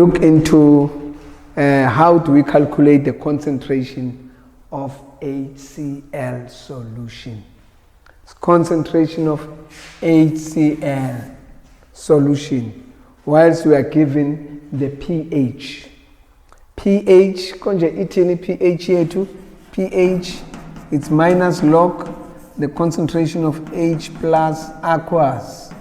look into how do we calculate the concentration of HCl solution. Concentration of HCl solution whilst we are given the pH. pH, konje ithini pH yethu? pH, it's minus log the concentration of H plus aqueous.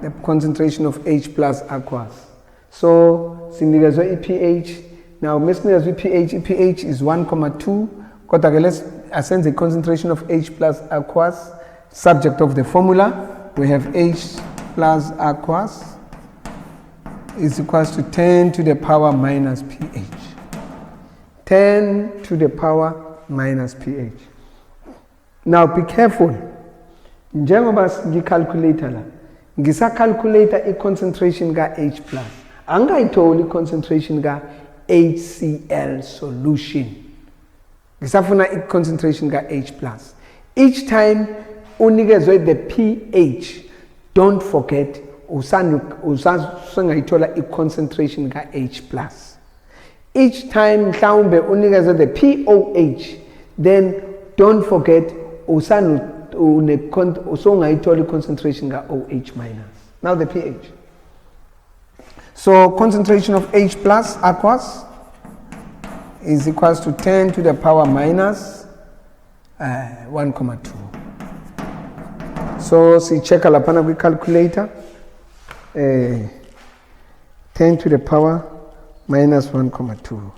The concentration of H plus aqueous. So, sinikezwe pH. Now, mesinikezwe pH is 1,2. Kodwa ke let's assign the concentration of H plus aqueous. Subject of the formula, we have H plus aqueous is equals to 10 to the power minus pH. 10 to the power minus pH. Now be careful. Njengoba ngicalculator la, ngisacalculator i-concentration ka-H plus. Angayitholi i-concentration ka-HCl solution. Ngisafuna i-concentration ka-H plus. Each time unikezwe the pH, don't forget usangayithola i-concentration ka-H plus. Each time mhlawumbe unikezwe the POH, then don't forget usangayithola i-concentration ka-OH minus. Now the pH. So concentration of H plus aqueous is equals to 10 to the power minus 1,2. So see check lapana kwi calculator 10 to the power minus 1,2.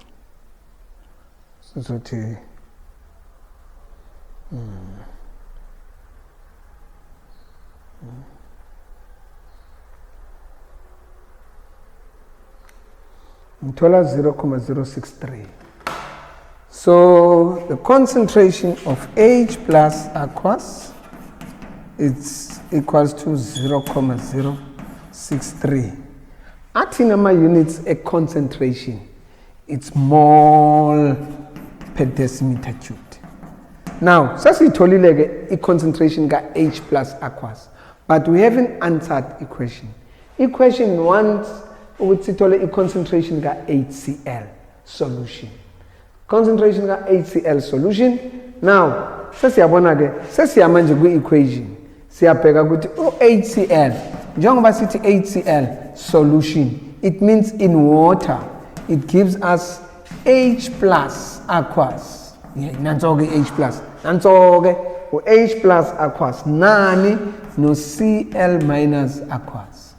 So to $0.063. So the concentration of H plus aqueous is equals to 0.063. Athi my units a concentration, it's mole per decimeter cubed. Now, sasitholile a concentration ga H plus aqueous, but we haven't answered equation. Equation wants a concentration ga HCl solution. Concentration ga HCl solution. Now, sasiyabona ke sasiyamanje ku equation. Siyabheka ukuthi HCl, njengoba sithi HCl solution, it means in water it gives us H plus aqueous. Yeah, nanso ke H plus. Nanso ke H plus aqueous nani no Cl minus aqueous.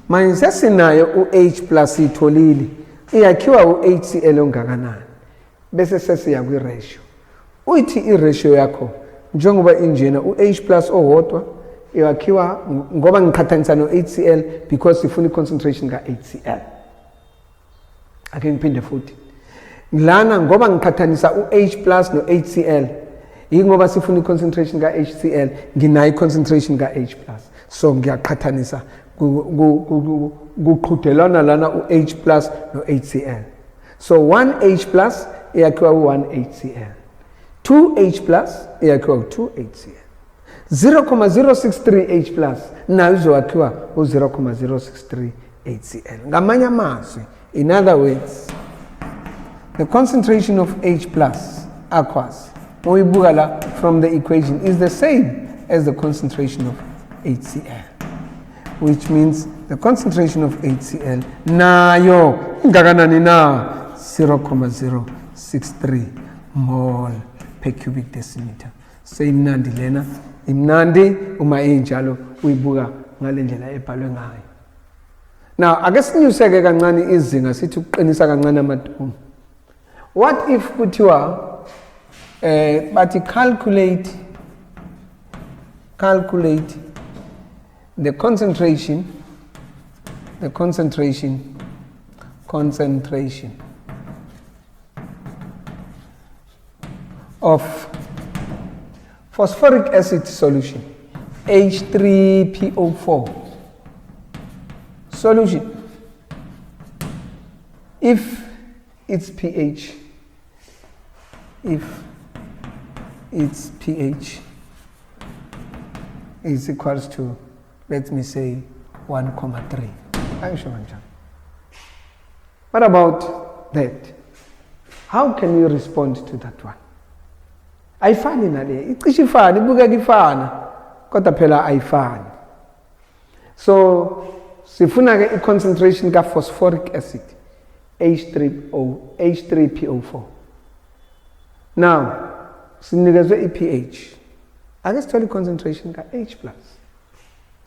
Manje sesinayo H plus itholile. Iyakhiwa HCl ongakanani. Bese sesiya kwi ratio. Uyithi I ratio yakho njengoba injena H plus owodwa iyakhiwa ngoba ngiqhathanisa no HCl because sifuna concentration ka HCl. Ake ngiphinde futhi. Lana ngoba ngiqhathanisa H plus no HCl ingoba sifuna concentration ka HCl nginayo concentration ka H plus. So ngiyaqhathanisa kuqhudelana lana H plus no HCl. So 1H plus iyakhiwa 1HCl. 2H plus iyakhiwa 2HCl. 0.063 H plus nayo izokhiwa 0.063 HCl. Ngamanye amazwi, in other words, the concentration of H plus aqueous from the equation is the same as the concentration of HCl, which means the concentration of HCl nayo ngakanani na 0.063 mole per cubic decimeter. So imnandi lena, imnandi uma injalo uyibuka ngale ndlela ebhalwe ngayo. Now ake sinyuseke kancane izinga sithi uqinisa kancane amaduma. What if kuthiwa but calculate the concentration of phosphoric acid solution, H3PO4 solution, if its pH is equals to, let me say, 1,3. What about that? How can you respond to that one? Ayifani nale, icishe ifana, ibukeka ifana, kodwa phela ayifani. So sifuna ke i-concentration ka phosphoric acid H3PO4. Now sinikezwe i-pH. Ake sithole i-concentration ka H+.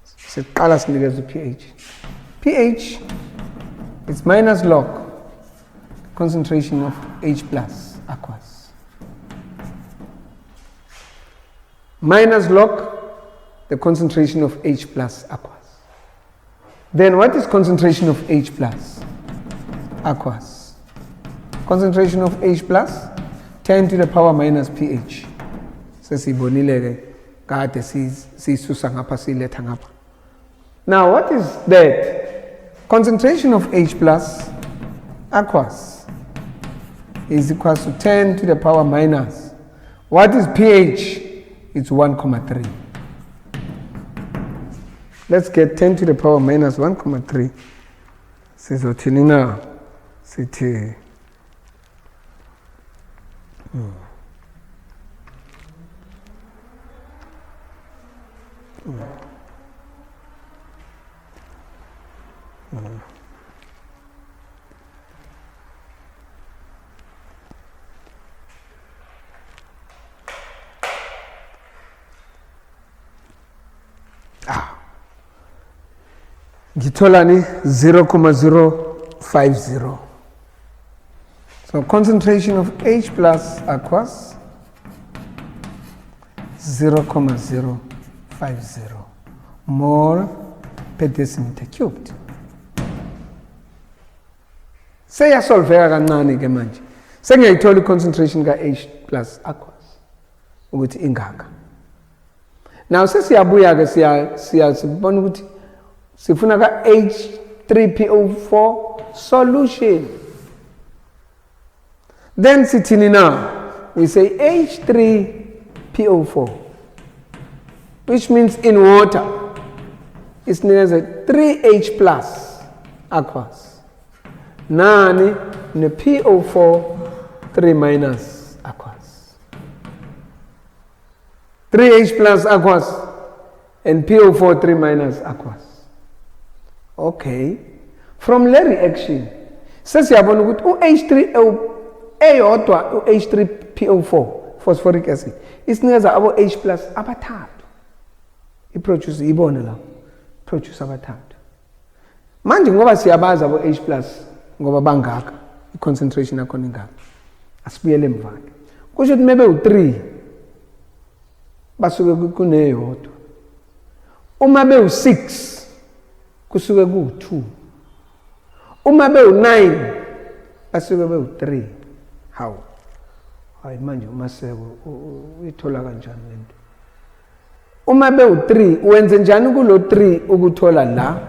Siqala sinikezwe i-pH. pH is minus log concentration of H+ aqueous. Minus log the concentration of H+ aqueous. Then what is concentration of H+ aqueous? Concentration of H+, 10 to the power minus pH. Sesibonile ke kade sisusa ngapha siletha ngapha. Now what is that? Concentration of H+ aqueous is equal to 10 to the power minus. What is pH? It's 1,3. Let's get 10 to the power minus 1,3. Sizothini na? Sithi ngithola ni 0,050. So concentration of H+ aqueous 0,050 mole per decimeter cubed. Seyasolveka kancane ke manje. Sengiyayithola i-concentration ka H+ aqueous ukuthi ingaka. Now sesiyabuya ke siyabona ukuthi sifuna ka H3PO4 solution. Then sithini now? We say H3PO4, which means in water it's known as a 3H+ aqueous. Nani ne PO4 3- aqueous. 3H+ aqueous and PO4 3- aqueous. Okay. From the reaction, sesiyabona ukuthi H3PO4 phosphoric acid isinikeza abo H+ abathathu. I-produce ibone la. Produce abathathu. Manje ngoba siyabaza abo H+ ngoba bangaka, i-concentration yakho ingaka. Asibuyele emva ke. Kusho ukuthi maybe u3 basuke kuneyodwa. Uma bewu6 kusuke ku2. Uma bewu9 basuke bewu3. How? Hayi manje umaseko uyithola kanjani lento? Uma bewu3 wenze njani kulo 3 ukuthola la?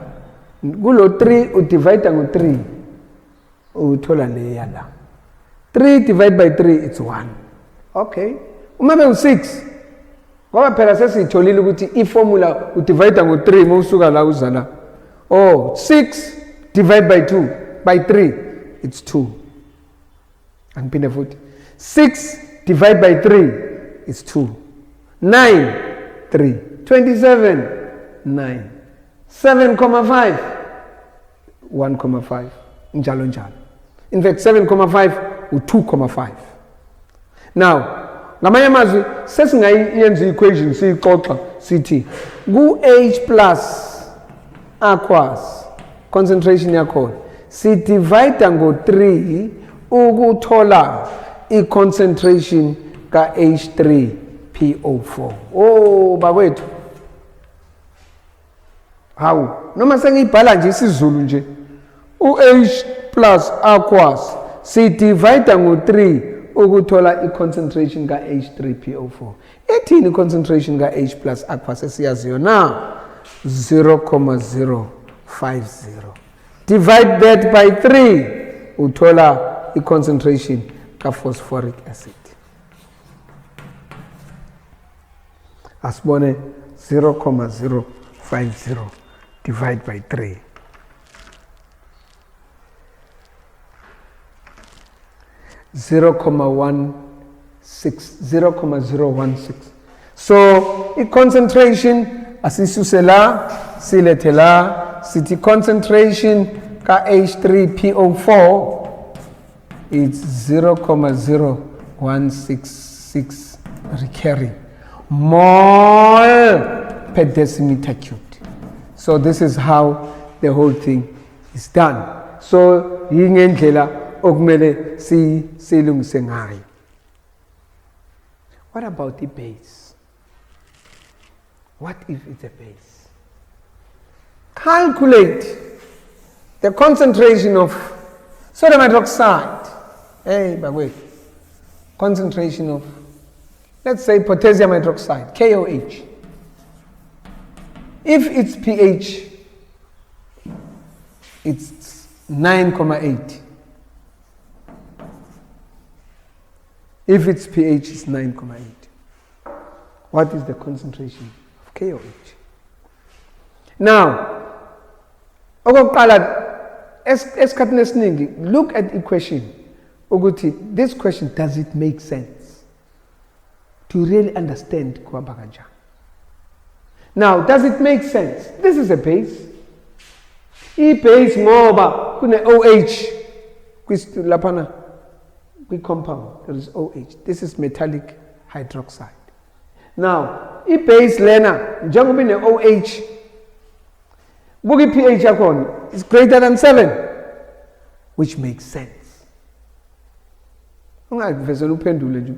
Kulo 3 udivide ngo3 uthola le yala. 3 divided by 3 it's 1. Okay. Uma bewu6 ngoba phela sesitholile ukuthi iformula udivide ngo3 mawusuka la uzala. Oh, 6 divided by 2 by 3 it's 2. And pinde futhi 6 divided by 3 is 2. 9 3 27 9 7,5 1,5 njalo njalo. In fact 7,5 u2,5. Now ngamanye amazwi sesingayenza equation siyixoxa sithi ku H+ aqueous concentration yakho si divide ngo3 ukuthola i-concentration ka H3PO4. Oh bakwethu, hawu noma sengiyibhala nje isiZulu nje u-H+ aqueous si divide ngo3 ukuthola i-concentration ka H3PO4. Ethini i-concentration ka H+ aqueous esiyaziyo na? 0,050. Divide that by 3 uthola i-concentration ka phosphoric acid. Asibone 0,050 divide by 3. 0,016. So i-concentration asisuse la silethe la sithi concentration ka H3PO4 it's 0,0166 recurring mole per decimeter cubed. So this is how the whole thing is done. So yingendlela okumele silungise ngayo. What about the base? What if it's a base? Calculate the concentration of sodium hydroxide. Hey, but wait. Concentration of, let's say, potassium hydroxide, KOH. If its pH, it's 9,8. If its pH is 9,8, what is the concentration of KOH? Now, look at the question. This question, does it make sense to really understand Kuabagaja? Now, does it make sense? This is a base. I-base ngoba kune OH lapana compound, there is OH. This is metallic hydroxide. Now, i-base lena njengoba ine OH buki pH yakhona is greater than 7, which makes sense. Ungavesela uphendule nje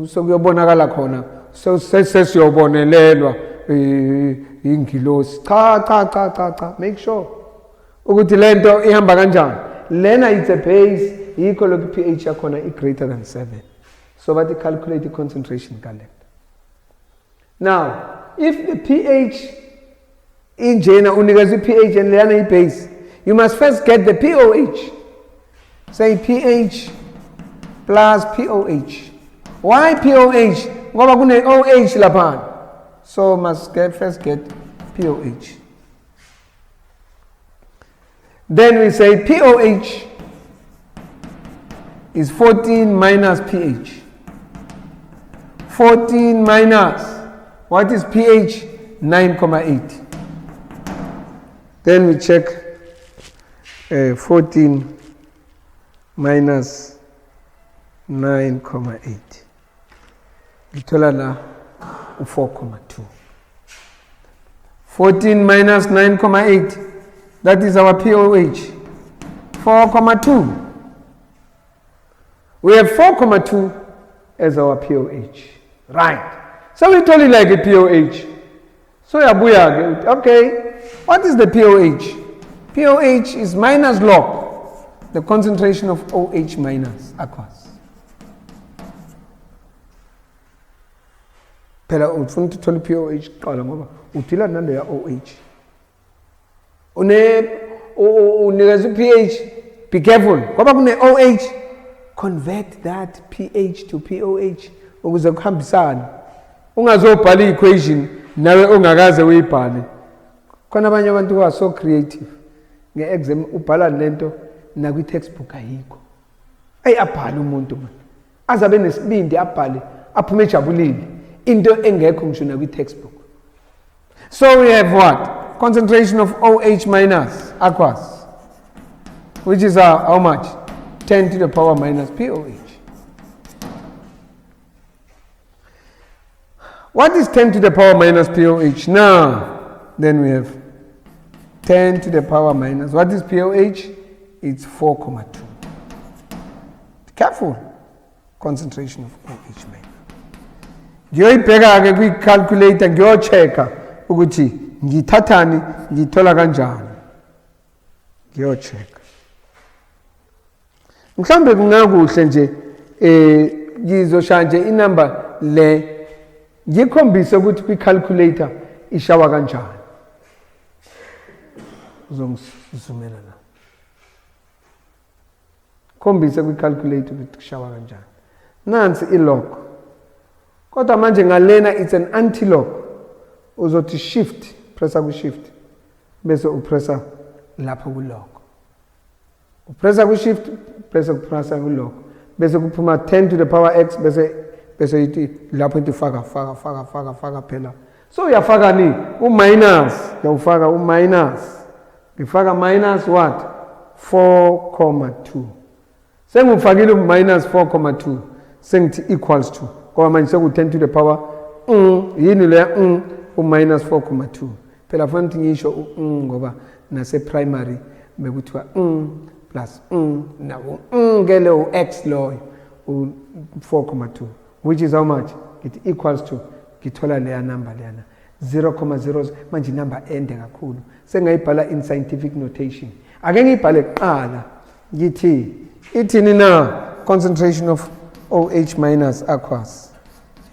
sokuyobonakala khona sesiyobonelelwa ingilosi cha make sure ukuthi lento ihamba kanjani. Lena it's a base, yikho lokhu pH yakhona i greater than 7, so bathi calculate the concentration kalenda. Now if the pH injena unikeza pH and lena i base, you must first get the POH. Say pH plus POH. Why POH? Ngoba kune OH lapha. So must first get POH. Then we say POH is 14 minus pH. 14 minus, what is pH? 9,8. Then we check 14 minus 9,8. Ithola la 4,2. 14 minus 9,8. That is our POH. 4,2. We have 4,2 as our POH. Right. So we told you like a POH. So yabuya, okay. What is the POH? POH is minus log the concentration of OH minus aqueous. Phela ufuna ukuthola POH qala ngoba uthila nale ya OH. Unikeza pH, be careful. Ngoba kune OH, convert that pH to POH ukuze kuhambisane. Ungazobhala equation nawe ongakaze uyibhale. Khona abanye abantu who are so creative. Nge-exam ubhala lento na kwi-textbook ayikho. Abhale umuntu man. Azabe nesibindi abhale aphume ejabulile. Into engekho ngisho na kwi-textbook. So we have what? Concentration of OH minus aqueous, which is how much? 10 to the power minus POH. What is 10 to the power minus POH? Now, then we have 10 to the power minus, what is POH? It's 4,2. Careful. Concentration of OH minus. Ngiyoyibheka ke kwi-calculator ngiyochecka ukuthi ngithathani ngithola kanjani. Ngiyochecka. Mhlambe kungakuhle nje ngizoshaya nje inamba le ngikhombise ukuthi kwi-calculator ishawa kanjani. Uzongizumela la. Khombise kwi-calculator ukuthi kushawa kanjani. Nansi i-log. Kodwa manje ngalena it's an anti-log. Uzothi shift, pressa ku shift. Bese upressa lapho ku log. Pressa ku shift, pressa ku pressa ku lock. Bese kuphuma 10 to the power x bese ithi lapho ithi faka phela. So uyafaka ni minus, uyafaka minus. Ngifaka minus what? 4,2. Sengifakile minus 4,2 sengithi equals to. Ngoba manje seku 10 to the power yini le minus 4,2. Phela funa ukuthi ngisho ngoba nase primary bekuthiwa plus now ngele x loyo 4,2, which is how much? It equals to, ngithola leya number leyana 0,0. Manje number ende kakhulu sengayibhala in scientific notation. Ake ngiyibhale kuqala ngithi ithini na concentration of OH minus aqueous,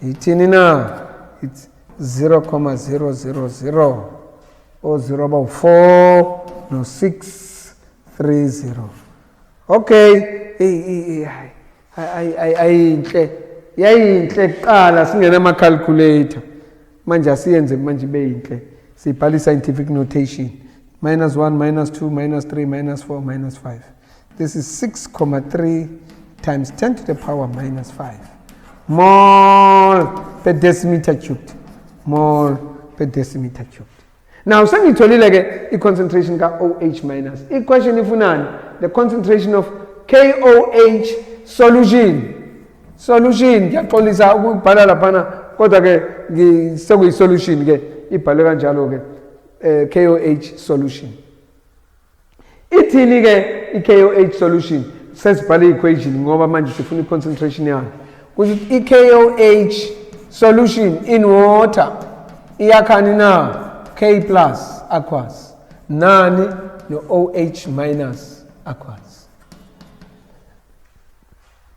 ithini na? It's 0,000 or 0.4 no 630. Okay, ayinhle yayinhle kuqala singena ama calculator, manje asiyenze manje beyinhle sibhala scientific notation -1 -2 -3 -4 -5. This is 6,3 times 10 to the power -5 mole per decimeter cubed, mole per decimeter cubed. Now sengitholile ke i-concentration ka-OH minus. I-question ifunani? The concentration of KOH solution. Ngiyaxolisa ukubhala laphana kodwa ke sekuyi-solution ke ibhalwe kanjalo ke KOH solution. Ithini ke i-KOH solution? Sesibhala i-equation ngoba manje sifuna i-concentration yayo. Ukuthi i-KOH solution in water iyakhani na K plus aqueous nani no OH minus aqueous.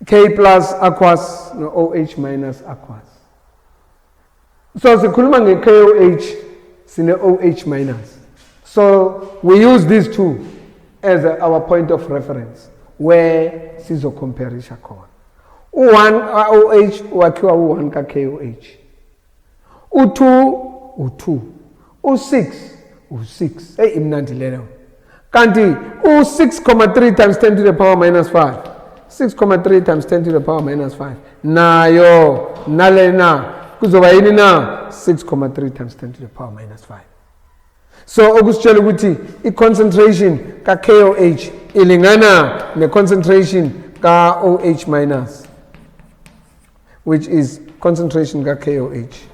K plus aqueous no OH minus aqueous. So sikhuluma nge-KOH sine OH minus. So we use these two as our point of reference where sizocomparisha khona. U1 OH wakhiwa u1 ka KOH. U2 u2. U6 hey imnandi lelo. Kanti u6,3 times 10 to the power -5. 6,3 times 10 to the power -5. Nayo nalena kuzoba yini na 6,3 times 10 to the power -5. So okusitshela ukuthi i-concentration ka KOH ilingana ne-concentration ka OH minus, which is concentration ka KOH.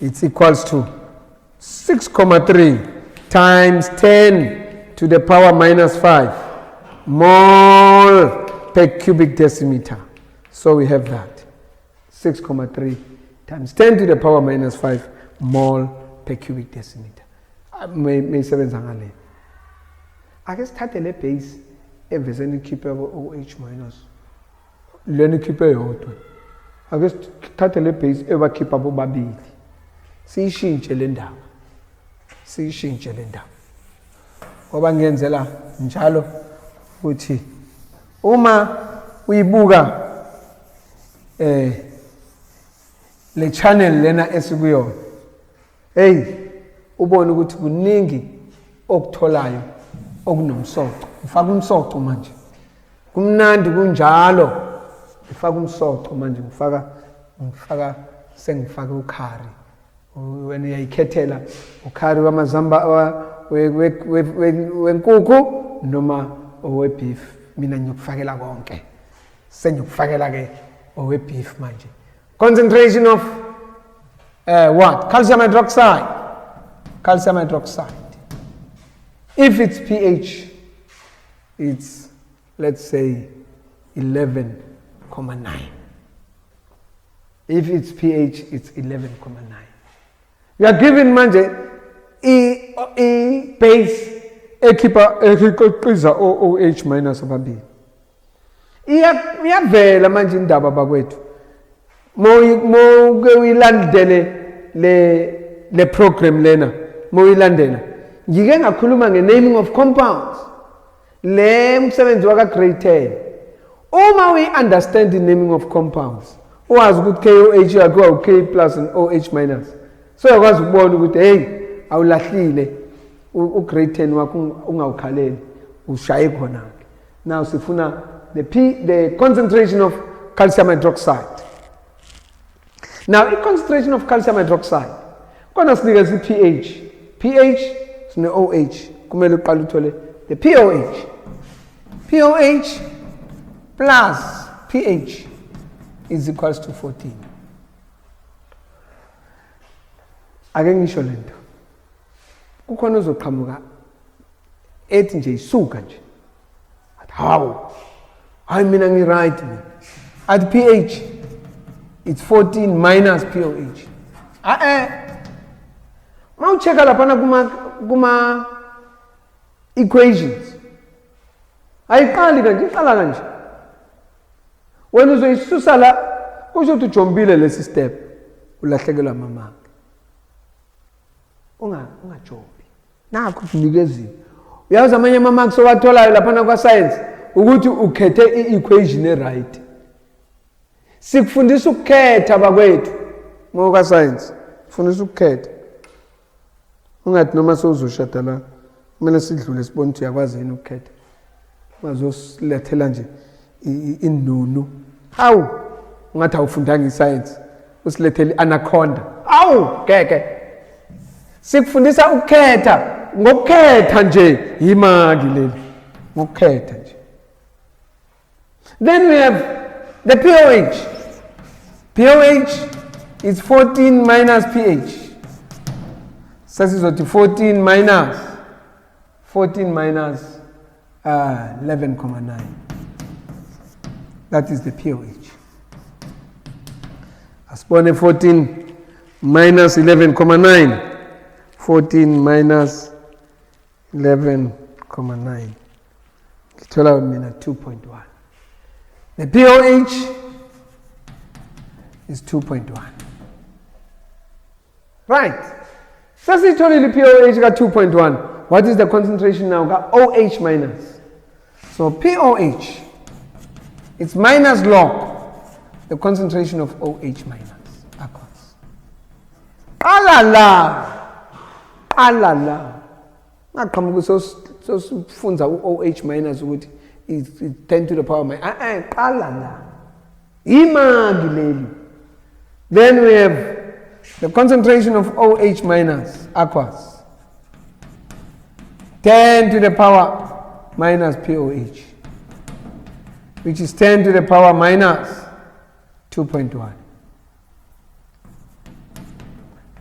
It's equals to 6,3 times 10 to the power -5 mole per cubic decimeter. So we have that 6,3 times 10 to the power -5 mole per cubic decimeter. Meyisebenza ngale. Ake sithathe le base eveseni ikhiphe OH minus. Leni ikhiphe yodwa. Ake sithathe le base ebakhipha bobabili. Siyishintshe le ndaba. Ngoba ngiyenzela njalo ukuthi uma uyibuka le channel lena esikuyona, hey ubone ukuthi kuningi okutholayo okunomsoco. Ngifaka umsoco manje. Kumnandi kunjalo. Ngifaka umsoco manje ngifaka sengifaka ukhari. Wena uyayikhethela ukhari wamazamba wenkukhu noma owebeef. Mina ngiyokufakela konke. Sengiyokufakela ke owebeef manje. Concentration of what? Calcium hydroxide. If it's pH, it's, let's say, 11,9. If it's pH, it's 11,9. We are given manje E base ekhiqiza OH minus ababili. Iyavela manje indaba bakwethu. Mo uyilandele le program lena, mo uyilandela. Ngike ngakhuluma nge-naming of compounds. Le msebenzi waka grade 10. Uma we understand the naming of compounds, uwazi ukuthi KOH yakhiwa K plus and OH minus. So yakwazi ukubona ukuthi hey awulahlile grade 10 wakho ungawukhaleli ushaye khona ke. Now sifuna the concentration of calcium hydroxide. Now the concentration of calcium hydroxide kona sinikeza pH. pH sine OH, kumele uqale uthole the POH. POH plus pH is equals to 14. Ake ngisho lento. Kukhona uzoqhamuka ethi nje isuka nje. How? Hayi mina ngi right mina. At pH it's 14 minus POH. Mawucheka lapha kuma equations. Ayiqali kanje, iqala kanje. Wena uzoyisusa la kusho ukuthi ujombile lesi step ulahlekelwa amamanga. Ungajombi. Nakho kunikezile. Uyazi amanye amamarks owatholayo lapha kwa science ukuthi ukhethe i-equation e-right. Sikufundisa ukukhetha bakwethu ngoba science. Fundisa ukukhetha. Ungathi noma sewuzoshada la kumele sidlule sibone ukuthi uyakwazi yini ukukhetha. Ungazosilethela nje inunu. Hawu ungathi awufundanga i-science usilethele anaconda. Awu ngeke. Sikufundisa ukukhetha ngokukhetha nje imaki leli ngokukhetha nje. Then we have the pOH. pOH is 14 minus pH. Sasizothi 14 minus 11.9. That is the pOH. Asibone 14 minus 11.9. 14 minus 11.9. Ngithola mina 2.1. The pOH is 2.1. Right. Sasitholile pOH ka 2.1. What is the concentration now? Ka OH minus. So pOH, it's minus log the concentration of OH minus. Aqueous. Alala. Ngaqhamuka sofunza OH minus ukuthi is 10 to the power minus. Alala. Imagi leli. Then we have the concentration of OH minus aqueous. 10 to the power minus pOH, which is 10 to the power minus 2.1.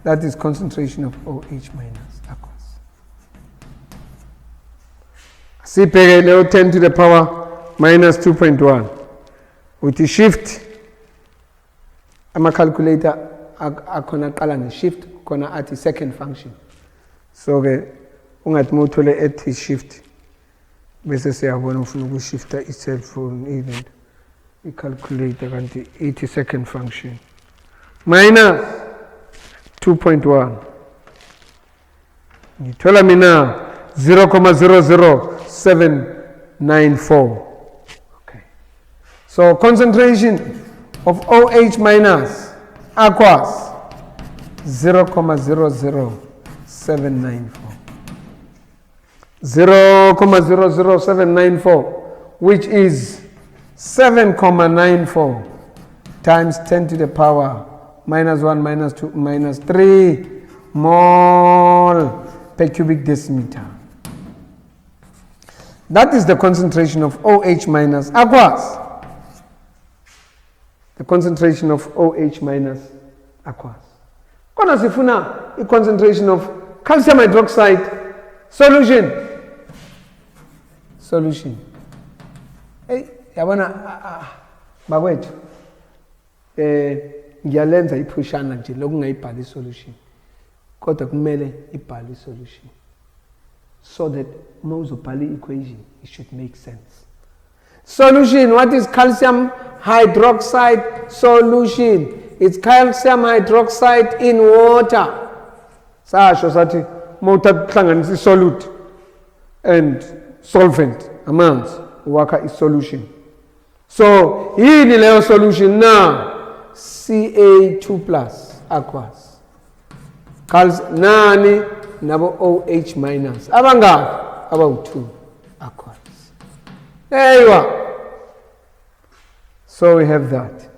That is concentration of OH minus aqueous. Sibheke leyo 10 to the power minus 2.1. Uthi shift ama calculator akhona qala nge-shift khona athi second function. So ke ungathi uthole ethi shift bese siyabona ufuna ukushifta i-cellphone even i-calculator kanti ithi second function minus 2.1 ngithola mina 0.00794. Okay, so concentration of OH minus aqueous 0.00794. 0.00794, which is 7.94 times 10 to the power minus 1 minus 2 minus 3 mole per cubic decimeter. That is the concentration of OH minus aqueous. The concentration of OH minus aqueous. Kona sifuna the concentration of calcium hydroxide solution. Hey, yabona bakwethu ngiyalenza iphushana nje lokungayibhali isolution. Kodwa kumele ibhale isolution. So that mawuzobhala equation it should make sense. Solution, what is calcium hydroxide solution? It's calcium hydroxide in water. Sasho sathi mawuhlanganisa isolute and solvent amanzi wakha isolution. So yini leyo solution now? Ca2 plus aqueous. Nani nabo OH minus abangaki abawu2 aqueous. Eywa, so we have that.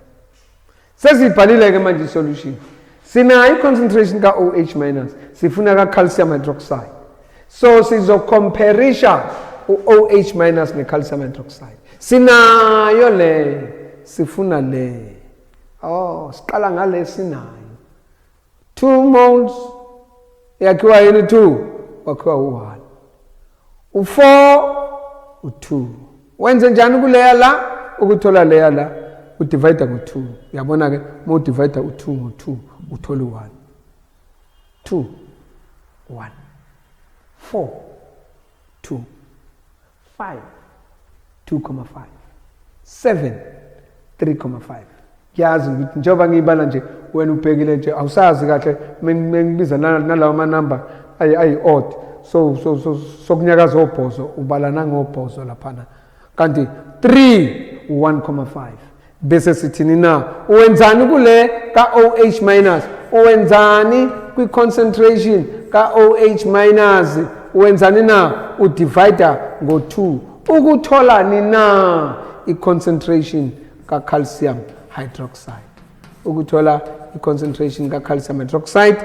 Sesibhalile ke manje solution. Sinayo concentration ka OH minus, sifuna ka calcium hydroxide. So sizocomparisha OH minus ne calcium hydroxide. Sinayo le, sifuna le. Oh, siqala ngale sinayo. 2 moles yakhiwa yini 2? Wakhiwa u1. U4 u2. Wenze njani kuleya la? Ukuthola leya la udivide ngo2. Uyabona ke mo divide u2 ngo2 uthola u1. 2 1 4 2 5 2.5 7 3.5. Yazi ukuthi njengoba ngiyibala nje wena ubhekile nje awusazi kahle mengibiza nalawo manamba ayi odd so kunyakaza obhozo ubala nangobhozo laphana kanti 3 1.5 bese sithini na uwenzani kule ka OH minus uwenzani kwi concentration ka OH minus uwenzani na udivide ngo2 ukuthola ni na I concentration ka calcium hydroxide. Ukuthola I concentration ka calcium hydroxide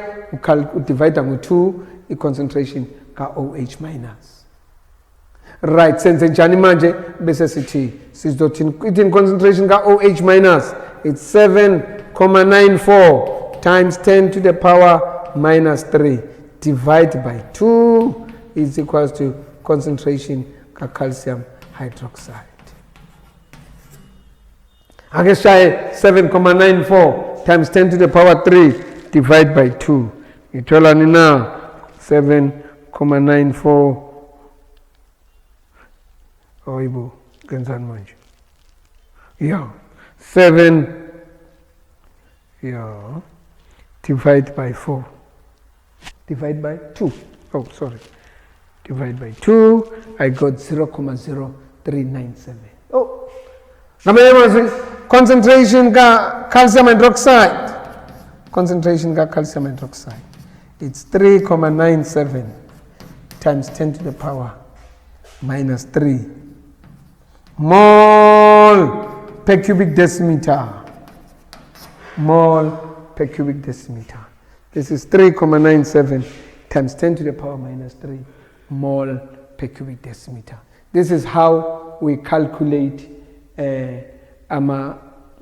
udivide ngo2 I concentration ka OH minus. Right, senze njani manje bese sithi sizothini ithi concentration ka OH minus it's 7.94 times 10 to the power minus 3 divided by 2 is equals to concentration ka calcium hydroxide. Ake shaye 7.94 times 10 to the power 3 divided by 2. Ithola ni na 7.94 oyibo kenzani manje? Yeah. 7 divide by 4 divide by 2. Oh, sorry. Divide by 2, I got 0.0397. Oh, concentration ka calcium hydroxide. Concentration ka calcium hydroxide. It's 3.97 times 10 to the power minus 3 mole per cubic decimeter. Mole per cubic decimeter. This is 3.97 times 10 to the power minus 3 mole per cubic decimeter. This is how we calculate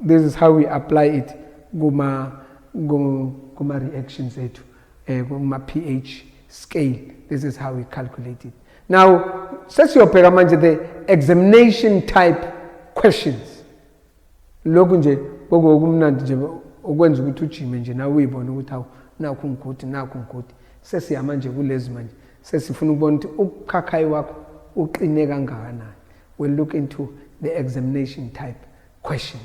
this is how we apply it guma reactions ethu guma pH scale. This is how we calculate it. Now, sesiyobheka manje the examination type questions. Lokhu nje bokumnandi nje okwenza ukuthi ujime nje nawe uyibone ukuthi awu nakho ngikuthi sesiyama nje kulezi manje sesifuna ukubona ukuthi ukukhakhayi wakho uqine kangakanani. We'll look into the examination type question.